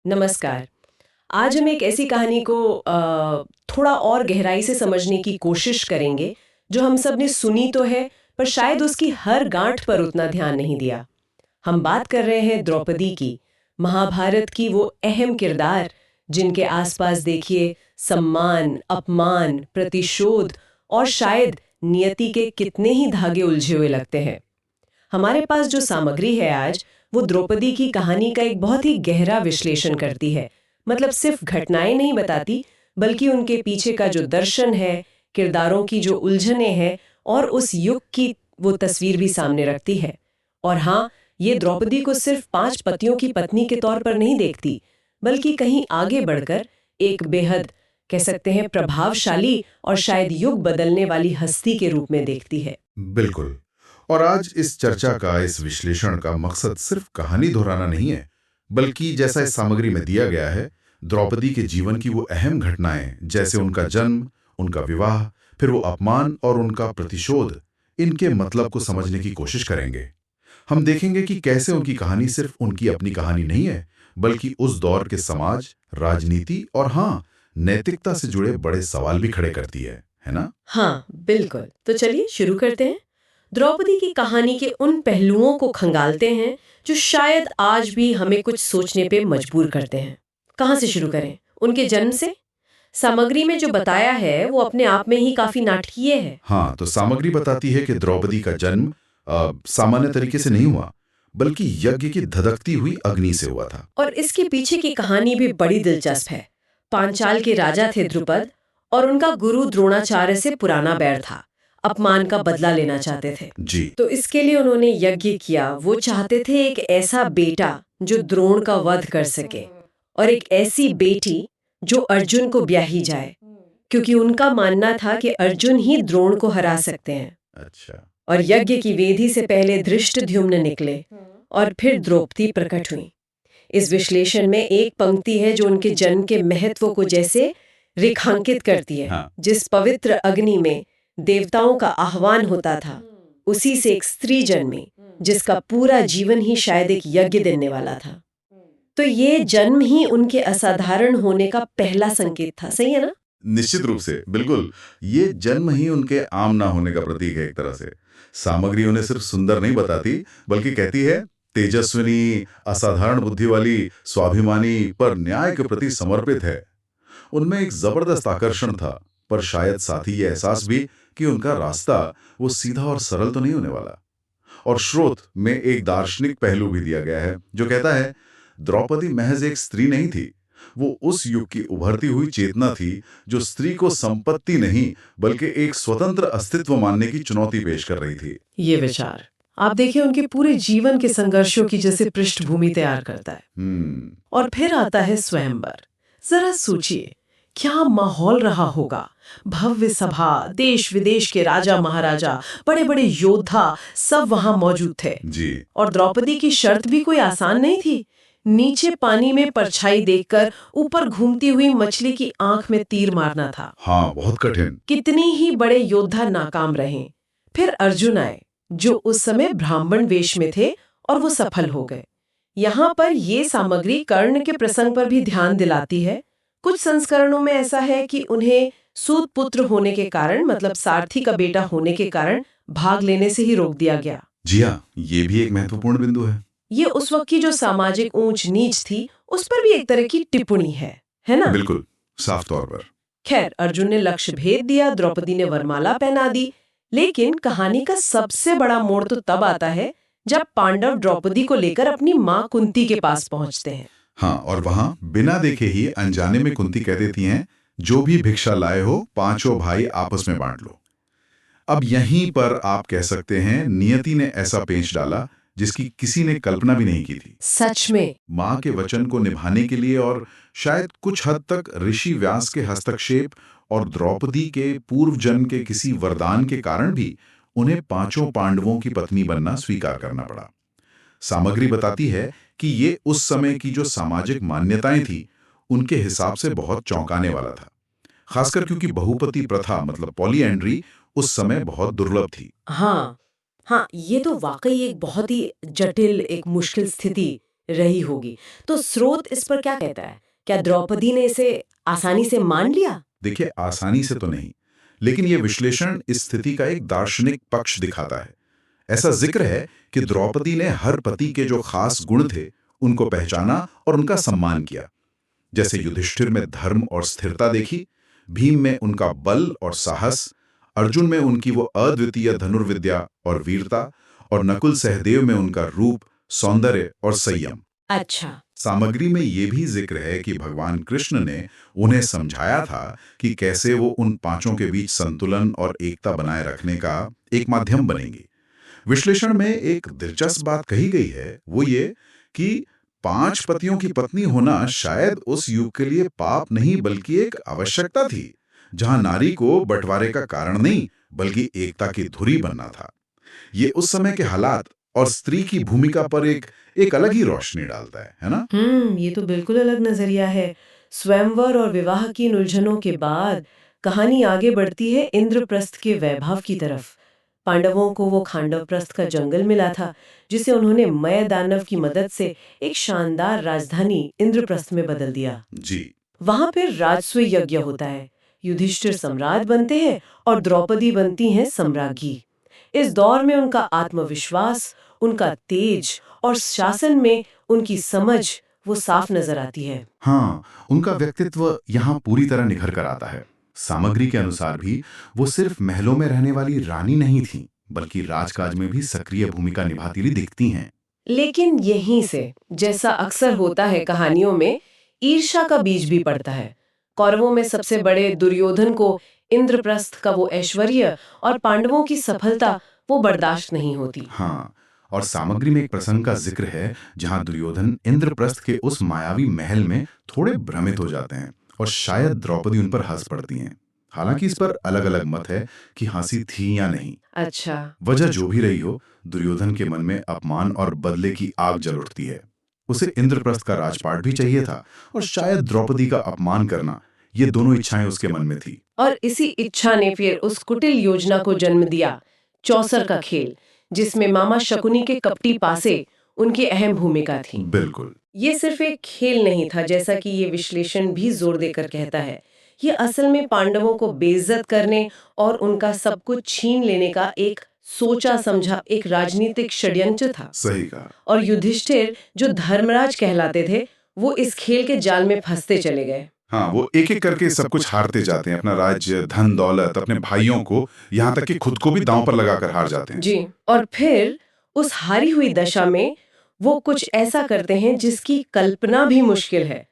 नमस्कार। आज हम एक ऐसी कहानी को थोड़ा और गहराई से समझने की कोशिश करेंगे जो हम सब ने सुनी तो है, पर शायद उसकी हर गांठ पर उतना ध्यान नहीं दिया। हम बात कर रहे हैं द्रौपदी की, महाभारत की वो अहम किरदार जिनके आसपास देखिए सम्मान, अपमान, प्रतिशोध और शायद नियति के कितने ही धागे उलझे हुए लगते हैं। हमारे पास जो सामग्री है आज, वो द्रौपदी की कहानी का एक बहुत ही गहरा विश्लेषण करती है। मतलब सिर्फ घटनाएं नहीं बताती, बल्कि उनके पीछे का जो दर्शन है, किरदारों की जो उलझने हैं और उस युग की वो तस्वीर भी सामने रखती है। और हाँ, ये द्रौपदी को सिर्फ 5 पतियों की पत्नी के तौर पर नहीं देखती, बल्कि कहीं आगे बढ़कर एक बेहद कह सकते हैं प्रभावशाली और शायद युग बदलने वाली हस्ती के रूप में देखती है। बिल्कुल। और आज इस चर्चा का, इस विश्लेषण का मकसद सिर्फ कहानी दोहराना नहीं है, बल्कि जैसा इस सामग्री में दिया गया है, द्रौपदी के जीवन की वो अहम घटनाएं, जैसे उनका जन्म, उनका विवाह, फिर वो अपमान और उनका प्रतिशोध, इनके मतलब को समझने की कोशिश करेंगे। हम देखेंगे कि कैसे उनकी कहानी सिर्फ उनकी अपनी कहानी नहीं है, बल्कि उस दौर के समाज, राजनीति और हाँ, नैतिकता से जुड़े बड़े सवाल भी खड़े करती है ना? हाँ, बिल्कुल। तो चलिए शुरू करते हैं। द्रौपदी की कहानी के उन पहलुओं को खंगालते हैं जो शायद आज भी हमें कुछ सोचने पे मजबूर करते हैं। कहाँ से शुरू करें? उनके जन्म से? सामग्री में जो बताया है वो अपने आप में ही काफी नाटकीय है। हाँ, तो सामग्री बताती है कि द्रौपदी का जन्म सामान्य तरीके से नहीं हुआ, बल्कि यज्ञ की धधकती हुई अग्नि से हुआ था। और इसके पीछे की कहानी भी बड़ी दिलचस्प है। पांचाल के राजा थे द्रुपद, और उनका गुरु द्रोणाचार्य से पुराना बैर था। अपमान का बदला लेना चाहते थे। जी। तो इसके लिए उन्होंने यज्ञ किया। वो चाहते थे एक ऐसा बेटा जो द्रोण का वध कर सके, और एक ऐसी बेटी जो अर्जुन को ब्याही जाए, क्योंकि उनका मानना था कि अर्जुन ही द्रोण को हरा सकते हैं। अच्छा। और यज्ञ की वेदी से पहले धृष्टद्युम्न निकले, और फिर द्रौपदी प्रकट हुई। इस विश्लेषण में एक पंक्ति है जो उनके जन्म के महत्व को जैसे रेखांकित करती है। हाँ। जिस पवित्र अग्नि में देवताओं का आह्वान होता था, उसी से एक स्त्री जन्मी, जिसका पूरा जीवन ही शायद एक यज्ञ देने वाला था। तो ये जन्म ही उनके असाधारण होने का पहला संकेत था। सही है ना? निश्चित रूप से, बिल्कुल। ये जन्म ही उनके आम ना होने का प्रतीक है एक तरह से। सामग्री उन्हें सिर्फ सुंदर नहीं बताती, बल्कि कहती है तेजस्विनी, असाधारण बुद्धि वाली, स्वाभिमानी, पर न्याय के प्रति समर्पित है। उनमें एक जबरदस्त आकर्षण था, पर शायद साथ ही ये एहसास भी कि उनका रास्ता वो सीधा और सरल तो नहीं होने वाला। और स्रोत में एक दार्शनिक पहलू भी दिया गया है जो कहता है द्रौपदी महज एक स्त्री नहीं थी, वो उस युग की उभरती हुई चेतना थी जो स्त्री को संपत्ति नहीं बल्कि एक स्वतंत्र अस्तित्व मानने की चुनौती पेश कर रही थी। ये विचार आप देखिए उनके पूरे जीवन के संघर्षों की जैसे पृष्ठभूमि तैयार करता है। और फिर आता है स्वयंवर। जरा सोचिए, क्या माहौल रहा होगा। भव्य सभा, देश विदेश के राजा महाराजा, बड़े बड़े योद्धा सब वहां मौजूद थे। जी। और द्रौपदी की शर्त भी कोई आसान नहीं थी। नीचे पानी में परछाई देखकर ऊपर घूमती हुई मछली की आंख में तीर मारना था। हाँ, बहुत कठिन। कितनी ही बड़े योद्धा नाकाम रहे। फिर अर्जुन आए, जो उस समय ब्राह्मण वेश में थे, और वो सफल हो गए। यहाँ पर ये सामग्री कर्ण के प्रसंग पर भी ध्यान दिलाती है। कुछ संस्करणों में ऐसा है कि उन्हें सूत पुत्र होने के कारण, मतलब सारथी का बेटा होने के कारण, भाग लेने से ही रोक दिया गया। जी हाँ, ये भी एक महत्वपूर्ण बिंदु है। ये उस वक्त की जो सामाजिक ऊंच नीच थी, उस पर भी एक तरह की टिप्पणी है ना? बिल्कुल, साफ तौर पर। खैर, अर्जुन ने लक्ष्य भेद दिया, द्रौपदी ने वरमाला पहना दी। लेकिन कहानी का सबसे बड़ा मोड़ तो तब आता है जब पांडव द्रौपदी को लेकर अपनी माँ कुंती के पास पहुंचते हैं। हाँ, और वहां बिना देखे ही अनजाने में कुंती कह देती हैं, जो भी भिक्षा लाए हो पांचों भाई आपस में बांट लो। अब यहीं पर आप कह सकते हैं नियति ने ऐसा पेंच डाला जिसकी किसी ने कल्पना भी नहीं की थी। सच में। माँ के वचन को निभाने के लिए और शायद कुछ हद तक ऋषि व्यास के हस्तक्षेप और द्रौपदी के पूर्व जन्म के किसी वरदान के कारण भी उन्हें पांचों पांडवों की पत्नी बनना स्वीकार करना पड़ा। सामग्री बताती है कि ये उस समय की जो सामाजिक मान्यताएं थी, उनके हिसाब से बहुत चौंकाने वाला था, खासकर क्योंकि बहुपति प्रथा मतलब पॉलीएंड्री उस समय बहुत दुर्लभ थी। हाँ, ये तो वाकई एक बहुत ही जटिल, एक मुश्किल स्थिति रही होगी। तो स्रोत इस पर क्या कहता है? क्या द्रौपदी ने इसे आसानी से मान लिया? देखिए, आसानी से तो नहीं, लेकिन ये विश्लेषण इस स्थिति का एक दार्शनिक पक्ष दिखाता है। ऐसा जिक्र है कि द्रौपदी ने हर पति के जो खास गुण थे उनको पहचाना और उनका सम्मान किया। जैसे युधिष्ठिर में धर्म और स्थिरता देखी, भीम में उनका बल और साहस, अर्जुन में उनकी वो अद्वितीय धनुर्विद्या और वीरता, और नकुल सहदेव में उनका रूप, सौंदर्य और संयम। अच्छा। सामग्री में ये भी जिक्र है कि भगवान कृष्ण ने उन्हें समझाया था कि कैसे वो उन पांचों के बीच संतुलन और एकता बनाए रखने का एक माध्यम बनेंगी। विश्लेषण में एक दिलचस्प बात कही गई है, वो ये कि 5 पतियों की पत्नी होना शायद उस युग के लिए पाप नहीं बल्कि एक आवश्यकता थी, जहां नारी को बंटवारे का कारण नहीं बल्कि एकता की धुरी बनना था। ये उस समय के हालात और स्त्री की भूमिका पर एक अलग ही रोशनी डालता है ना? ये तो बिल्कुल अलग नजरिया है। स्वयंवर और विवाह की इन उलझनों के बाद कहानी आगे बढ़ती है इंद्रप्रस्थ के वैभव की तरफ। पांडवों को वो खांडवप्रस्थ का जंगल मिला था, जिसे उन्होंने मय दानव की मदद से एक शानदार राजधानी इंद्रप्रस्थ में बदल दिया। जी। वहां फिर राजस्व यज्ञ होता है। युधिष्ठिर सम्राट बनते हैं और द्रौपदी बनती हैं सम्राज्ञी। इस दौर में उनका आत्मविश्वास, उनका तेज और शासन में उनकी समझ वो साफ नजर आती है। हाँ, उनका व्यक्तित्व यहाँ पूरी तरह निखर कर आता है। सामग्री के अनुसार भी वो सिर्फ महलों में रहने वाली रानी नहीं थी, बल्कि राजकाज में भी सक्रिय भूमिका निभाती हुई दिखती हैं। लेकिन यहीं से, जैसा अक्सर होता है कहानियों में, ईर्ष्या का बीज भी पड़ता है। कौरवों में सबसे बड़े दुर्योधन को इंद्रप्रस्थ का वो ऐश्वर्य और पांडवों की सफलता वो बर्दाश्त नहीं होती। हाँ, और सामग्री में एक प्रसंग का जिक्र है जहां दुर्योधन इंद्रप्रस्थ के उस मायावी महल में थोड़े भ्रमित हो जाते हैं और शायद द्रौपदी उन पर हंस पड़ती हैं। हालांकि इस पर अलग अलग मत है कि हंसी थी या नहीं। अच्छा। वजह जो भी रही हो, दुर्योधन के मन में अपमान और बदले की आग जल उठती है। उसे इंद्रप्रस्थ का राजपाट भी चाहिए था और शायद द्रौपदी का अपमान करना, ये दोनों इच्छाएं उसके मन में थी। और इसी इच्छा ने फिर उस कुटिल योजना को जन्म दिया, चौसर का खेल, जिसमें मामा शकुनी के कपटी पासे उनकी अहम भूमिका थी। बिल्कुल। ये सिर्फ एक खेल नहीं था, जैसा कि ये विश्लेषण भी जोर देकर कहता है। ये असल में पांडवों को बेइज्जत करने और उनका सब कुछ छीन लेने का एक सोचा समझा एक राजनीतिक षड्यंत्र था। सही कहा। और युधिष्ठिर, जो धर्मराज कहलाते थे, वो इस खेल के जाल में फंसते चले गए। हाँ, वो एक एक करके सब कुछ हारते जाते हैं, अपना राज्य, धन दौलत, अपने भाइयों को, यहाँ तक कि खुद को भी दांव पर लगाकर हार जाते हैं। जी। और फिर उस हारी हुई दशा में वो कुछ ऐसा करते हैं जिसकी कल्पना भी मुश्किल है।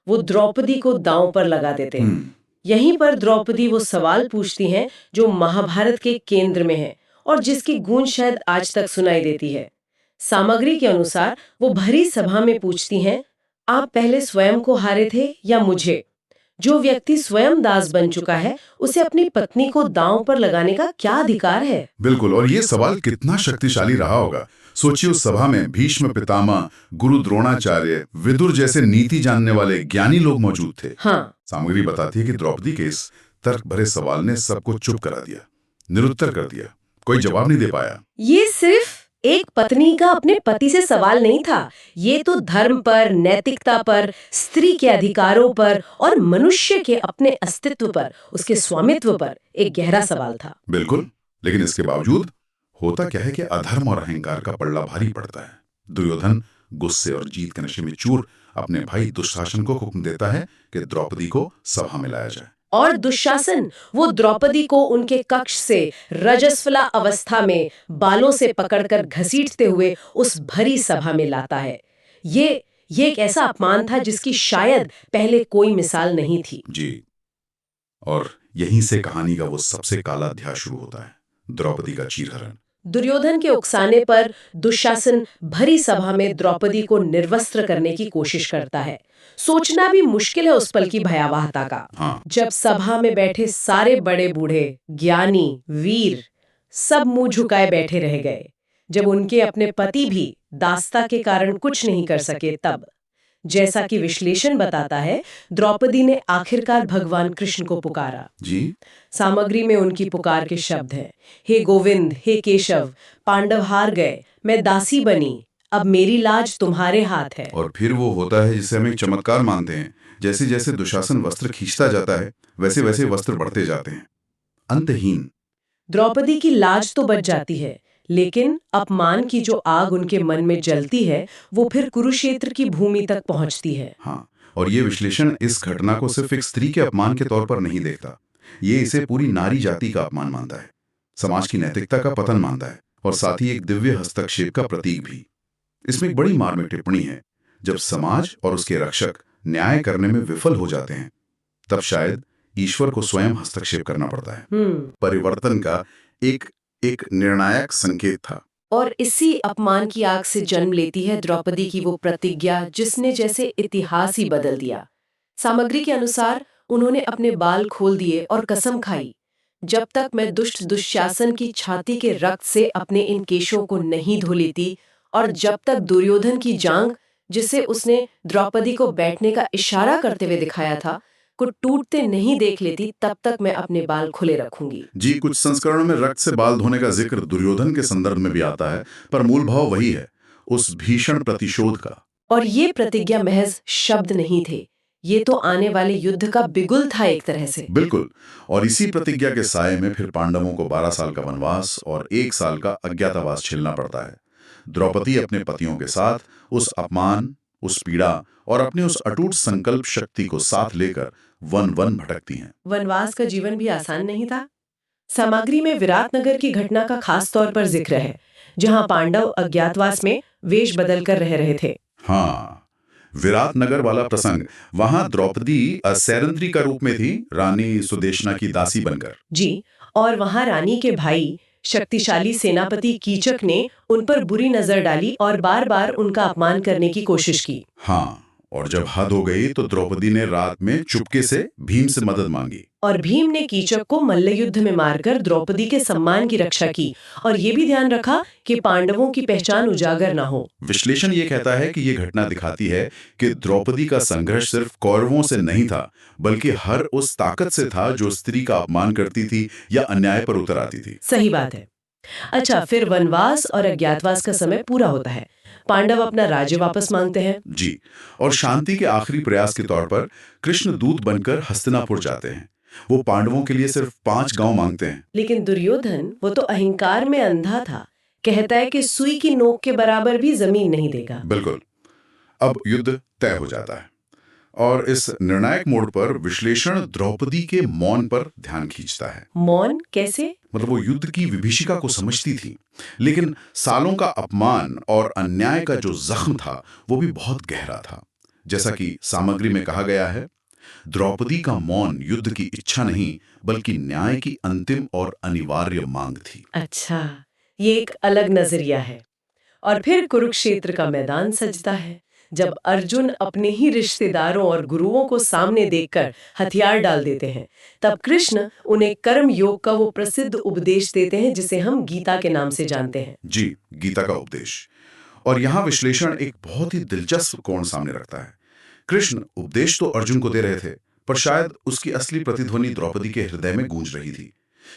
वो द्रौपदी को दांव पर लगा देते हैं। यहीं पर द्रौपदी वो सवाल पूछती हैं जो महाभारत के केंद्र में है और जिसकी गूंज शायद आज तक सुनाई देती है। सामग्री के अनुसार वो भरी सभा में पूछती हैं, आप पहले स्वयं को हारे थे या मुझे? जो व्यक्ति स्वयं दास बन चुका है, उसे अपनी पत्नी को दांव पर लगाने का क्या अधिकार है? बिल्कुल, और ये सवाल कितना शक्तिशाली रहा होगा। सोचिए, उस सभा में भीष्म पितामह, गुरु द्रोणाचार्य, विदुर जैसे नीति जानने वाले ज्ञानी लोग मौजूद थे। हाँ। सामग्री बताती है कि द्रौपदी के इस तर्क भरे सवाल ने सबको चुप करा दिया, निरुत्तर कर दिया, कोई जवाब नहीं दे पाया। ये सिर्फ एक पत्नी का अपने पति से सवाल नहीं था, ये तो धर्म पर, नैतिकता पर, स्त्री के अधिकारों पर और मनुष्य के अपने अस्तित्व पर, उसके स्वामित्व पर एक गहरा सवाल था। बिल्कुल, लेकिन इसके बावजूद होता क्या है कि अधर्म और अहंकार का पल्ला भारी पड़ता है। दुर्योधन गुस्से और जीत के नशे में चूर अपने भाई दुशासन को हुक्म देता है कि द्रौपदी को सभा में लाया जाए। और दुशासन वो द्रौपदी को उनके कक्ष से रजस्वला अवस्था में बालों से पकड़कर घसीटते हुए उस भरी सभा में लाता है। ये एक ऐसा अपमान था जिसकी शायद पहले कोई मिसाल नहीं थी। जी, और यहीं से कहानी का वो सबसे काला अध्याय शुरू होता है, द्रौपदी का चीरहरण। दुर्योधन के उकसाने पर दुशासन भरी सभा में द्रौपदी को निर्वस्त्र करने की कोशिश करता है। सोचना भी मुश्किल है उस पल की भयावहता का। हाँ। जब सभा में बैठे सारे बड़े बूढ़े, ज्ञानी, वीर सब मुंह झुकाए बैठे रह गए, जब उनके अपने पति भी दास्ता के कारण कुछ नहीं कर सके, तब जैसा कि विश्लेषण बताता है, द्रौपदी ने आखिरकार भगवान कृष्ण को पुकारा। जी। सामग्री में उनकी पुकार के शब्द हैं, हे गोविंद, हे केशव, पांडव हार गए, मैं दासी बनी, अब मेरी लाज तुम्हारे हाथ है। और फिर वो होता है जिसे हम एक चमत्कार मानते हैं। जैसे जैसे दुशासन वस्त्र खींचता जाता है, वैसे वैसे वस्त्र बढ़ते जाते हैं, अंतहीन। द्रौपदी की लाज तो बच जाती है, लेकिन अपमान की जो आग उनके मन में जलती है वो फिर कुरुक्षेत्र की भूमि तक पहुंचती है। हाँ, और ये विश्लेषण इस घटना को सिर्फ एक स्त्री के अपमान के तौर पर नहीं देखता। ये इसे पूरी नारी जाति का अपमान मानता है, समाज की नैतिकता का पतन मानता है, और साथ ही एक दिव्य हस्तक्षेप का प्रतीक भी। इसमें एक बड़ी मार्मिक टिप्पणी है, जब समाज और उसके रक्षक न्याय करने में विफल हो जाते हैं, तब शायद ईश्वर को स्वयं हस्तक्षेप करना पड़ता है। परिवर्तन का एक एक निर्णायक संकेत था। और इसी अपमान की आग से जन्म लेती है द्रौपदी की वो प्रतिज्ञा जिसने जैसे इतिहास ही बदल दिया। सामग्री के अनुसार उन्होंने अपने बाल खोल दिए और कसम खाई, जब तक मैं दुष्ट दुशासन की छाती के रक्त से अपने इन केशों को नहीं धो लेती, और जब तक दुर्योधन की जांघ, जिसे उसने द्रौपदी को बैठने का इशारा करते हुए दिखाया था, को टूटते नहीं देख लेती, तब तक मैं अपने बाल खुले रखूंगी। जी, कुछ संस्करणों में रक्त से बाल धोने का जिक्र दुर्योधन के संदर्भ में भी आता है, पर मूल भाव वही है, उस भीषण प्रतिशोध का। और ये प्रतिज्ञा महज शब्द नहीं थे, ये तो आने वाले युद्ध का बिगुल था एक तरह से। बिल्कुल, और इसी प्रतिज्ञा के साये में फिर पांडवों को 12 साल का वनवास और 1 साल का अज्ञातवास झेलना पड़ता है। द्रौपदी अपने पतियों के साथ उस अपमान, उस पीड़ा और अपने उस अटूट संकल्प शक्ति को साथ लेकर वन वन भटकती हैं। वनवास का जीवन भी आसान नहीं था। सामग्री में विराटनगर की घटना का खास तौर पर जिक्र है, जहां पांडव अज्ञातवास में वेश बदल कर रह रहे थे। हाँ, विराटनगर वाला प्रसंग, वहां द्रौपदी सैरंध्री का रूप में थी, रानी सुदेशना की दासी बनकर। जी, और वहां रानी के भाई शक्तिशाली सेनापति कीचक ने उन पर बुरी नजर डाली और बार बार उनका अपमान करने की कोशिश की। हाँ, और जब हद हो गई तो द्रौपदी ने रात में चुपके से भीम से मदद मांगी, और भीम ने कीचक को मल्ल युद्ध में मारकर द्रौपदी के सम्मान की रक्षा की, और ये भी ध्यान रखा कि पांडवों की पहचान उजागर ना हो। विश्लेषण ये कहता है कि ये घटना दिखाती है कि द्रौपदी का संघर्ष सिर्फ कौरवों से नहीं था, बल्कि हर उस ताकत से था जो स्त्री का अपमान करती थी या अन्याय पर उतर आती थी। सही बात है। अच्छा, फिर वनवास और अज्ञातवास का समय पूरा होता है, पांडव अपना राज्य वापस मांगते हैं। जी, और शांति के आखिरी प्रयास के तौर पर कृष्ण दूत बनकर हस्तिनापुर जाते हैं। वो पांडवों के लिए सिर्फ 5 गांव मांगते हैं। लेकिन दुर्योधन, वो तो अहंकार में अंधा था, कहता है कि सुई की नोक के बराबर भी जमीन नहीं देगा। बिल्कुल। अब युद्ध तय हो जाता है, और इस निर्णायक मोड़ पर विश्लेषण द्रौपदी के मौन पर ध्यान खींचता है। मौन कैसे? मतलब वो युद्ध की विभीषिका को समझती थी, लेकिन सालों का अपमान और अन्याय का जो जख्म था वो भी बहुत गहरा था। जैसा कि सामग्री में कहा गया है, द्रौपदी का मौन युद्ध की इच्छा नहीं, बल्कि न्याय की अंतिम और अनिवार्य मांग थी। अच्छा, ये एक अलग नजरिया है। और फिर कुरुक्षेत्र का मैदान सजता है, जब अर्जुन अपने ही रिश्तेदारों और गुरुओं को सामने देखकर हथियार डाल देते हैं। तब कृष्ण उन्हें कर्म योग का वो प्रसिद्ध उपदेश देते हैं जिसे हम गीता के नाम से जानते हैं। जी, गीता का उपदेश। और यहाँ विश्लेषण एक बहुत ही दिलचस्प कोण सामने रखता है। कृष्ण उपदेश तो अर्जुन को दे रहे थे, पर शायद उसकी असली प्रतिध्वनि द्रौपदी के हृदय में गूंज रही थी,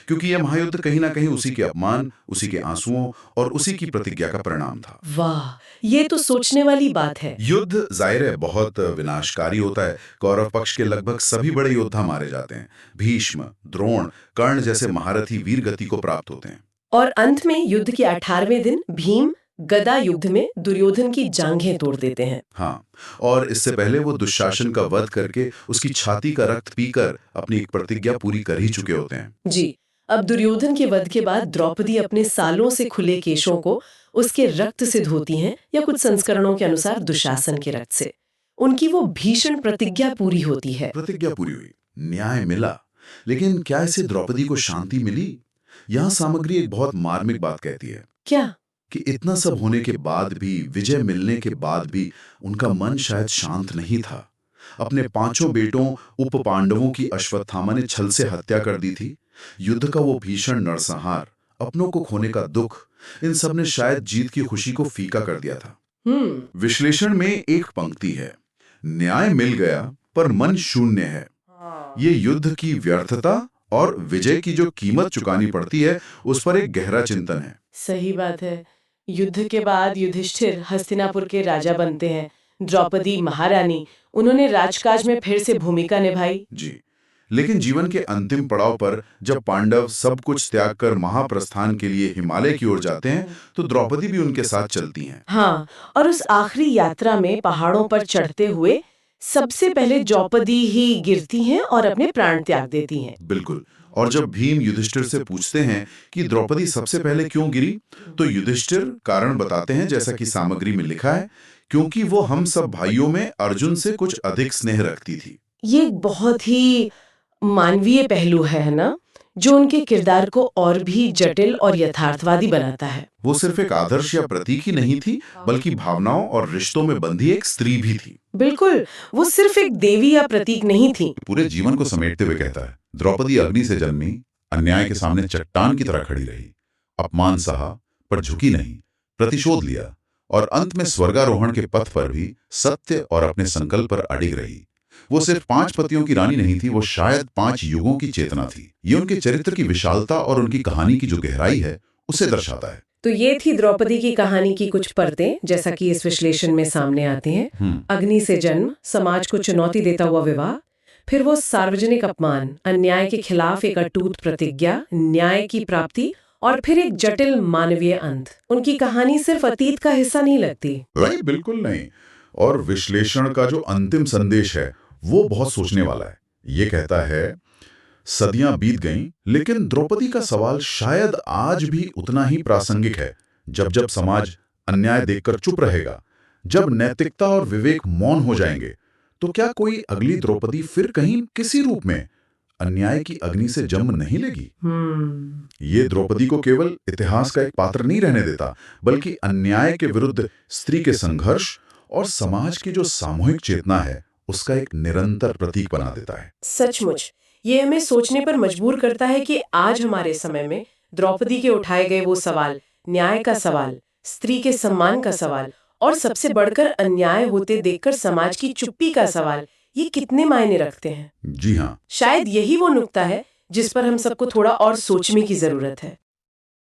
क्योंकि यह महायुद्ध कहीं ना कहीं उसी के अपमान, उसी के आंसुओं और उसी की प्रतिज्ञा का परिणाम था। वाह, ये तो सोचने वाली बात है। युद्ध जाहिर है बहुत विनाशकारी होता है। कौरव पक्ष के लगभग सभी बड़े योद्धा मारे जाते हैं। भीष्म, द्रोण, कर्ण जैसे महारथी वीर गति को प्राप्त होते हैं। और अंत में युद्ध के 18वें दिन भीम गदा युद्ध में दुर्योधन की जांघें तोड़ देते हैं। हाँ, और इससे पहले वो दुशासन का वध करके उसकी छाती का रक्त पीकर अपनी एक प्रतिज्ञा पूरी कर ही चुके होते हैं। जी, अब दुर्योधन के वध के बाद द्रौपदी अपने सालों से खुले केशों को उसके रक्त से धोती हैं, या कुछ संस्करणों के अनुसार दुशासन के रक्त से। उनकी वो भीषण प्रतिज्ञा पूरी होती है। प्रतिज्ञा पूरी हुई, न्याय मिला, लेकिन क्या इसे द्रौपदी को शांति मिली? यहाँ सामग्री एक बहुत मार्मिक बात कहती है। क्या? कि इतना सब होने के बाद भी, विजय मिलने के बाद भी उनका मन शायद शांत नहीं था। अपने 5 बेटों उप पांडवों की अश्वत्थामा ने छल से हत्या कर दी थी। युद्ध का वो भीषण नरसंहार, अपनों को खोने का दुख, इन सब ने शायद जीत की खुशी को फीका कर दिया था। विश्लेषण में एक पंक्ति है, न्याय मिल गया पर मन शून्य है। ये युद्ध की व्यर्थता और विजय की जो कीमत चुकानी पड़ती है, उस पर एक गहरा चिंतन है। सही बात है। युद्ध के बाद युधिष्ठिर हस्तिनापुर के राजा बनते हैं, द्रौपदी महारानी, उन्होंने राजकाज में फिर से भूमिका निभाई। जी, लेकिन जीवन के अंतिम पड़ाव पर जब पांडव सब कुछ त्याग कर महाप्रस्थान के लिए हिमालय की ओर जाते हैं, तो द्रौपदी भी उनके साथ चलती हैं। हाँ, और उस आखिरी यात्रा में पहाड़ों पर चढ़ते हुए सबसे पहले द्रौपदी ही गिरती हैं और अपने प्राण त्याग देती हैं। बिल्कुल। और जब भीम युधिष्ठिर से पूछते हैं कि द्रौपदी सबसे पहले क्यों गिरी, तो युधिष्ठिर कारण बताते हैं जैसा कि सामग्री में लिखा है, क्योंकि वो हम सब भाइयों में अर्जुन से कुछ अधिक स्नेह रखती थी। ये एक बहुत ही मानवीय पहलू है ना, जो उनके किरदार को और भी जटिल और यथार्थवादी बनाता है। वो सिर्फ एक आदर्श या प्रतीक ही नहीं थी, बल्कि भावनाओं और रिश्तों में बंधी एक स्त्री भी थी। बिल्कुल, वो सिर्फ एक देवी या प्रतीक नहीं थी। पूरे जीवन को समेटते हुए कहता है, द्रौपदी अग्नि से जन्मी, अन्याय के सामने चट्टान की तरह खड़ी रही, अपमान सहा पर झुकी नहीं, प्रतिशोध लिया और अंत में स्वर्गारोहण के पथ पर भी सत्य और अपने संकल्प पर अडिग रही। वो सिर्फ 5 पतियों की रानी नहीं थी, वो शायद 5 युगों की चेतना थी। ये उनके चरित्र की विशालता और उनकी कहानी की जो गहराई है उसे दर्शाता है। तो ये थी द्रौपदी की कहानी की कुछ परतें, जैसा कि इस विश्लेषण में सामने आती हैं। अग्नि से जन्म, समाज को चुनौती देता हुआ विवाह, फिर वो सार्वजनिक अपमान, अन्याय के खिलाफ एक अटूट प्रतिज्ञा, न्याय की प्राप्ति और फिर एक जटिल मानवीय अंत। उनकी कहानी सिर्फ अतीत का हिस्सा नहीं लगती। नहीं, बिल्कुल नहीं। और विश्लेषण का जो अंतिम संदेश है वो बहुत सोचने वाला है। ये कहता है, सदियां बीत गईं, लेकिन द्रौपदी का सवाल शायद आज भी उतना ही प्रासंगिक है। जब जब समाज अन्याय देखकर चुप रहेगा, जब नैतिकता और विवेक मौन हो जाएंगे, तो क्या कोई अगली द्रौपदी फिर कहीं किसी रूप में अन्याय की अग्नि से जन्म नहीं लेगी? ये द्रौपदी को केवल इतिहास का एक पात्र नहीं रहने देता, बल्कि अन्याय के विरुद्ध स्त्री के संघर्ष और समाज की जो सामूहिक चेतना है उसका एक निरंतर प्रतीक बना देता है। सचमुच ये हमें सोचने पर मजबूर करता है कि आज हमारे समय में द्रौपदी के उठाए गए वो सवाल, न्याय का सवाल, स्त्री के सम्मान का सवाल और सबसे बढ़कर अन्याय होते देखकर समाज की चुप्पी का सवाल, ये कितने मायने रखते हैं। जी हाँ, शायद यही वो नुक्ता है जिस पर हम सबको थोड़ा और सोचने की जरूरत है।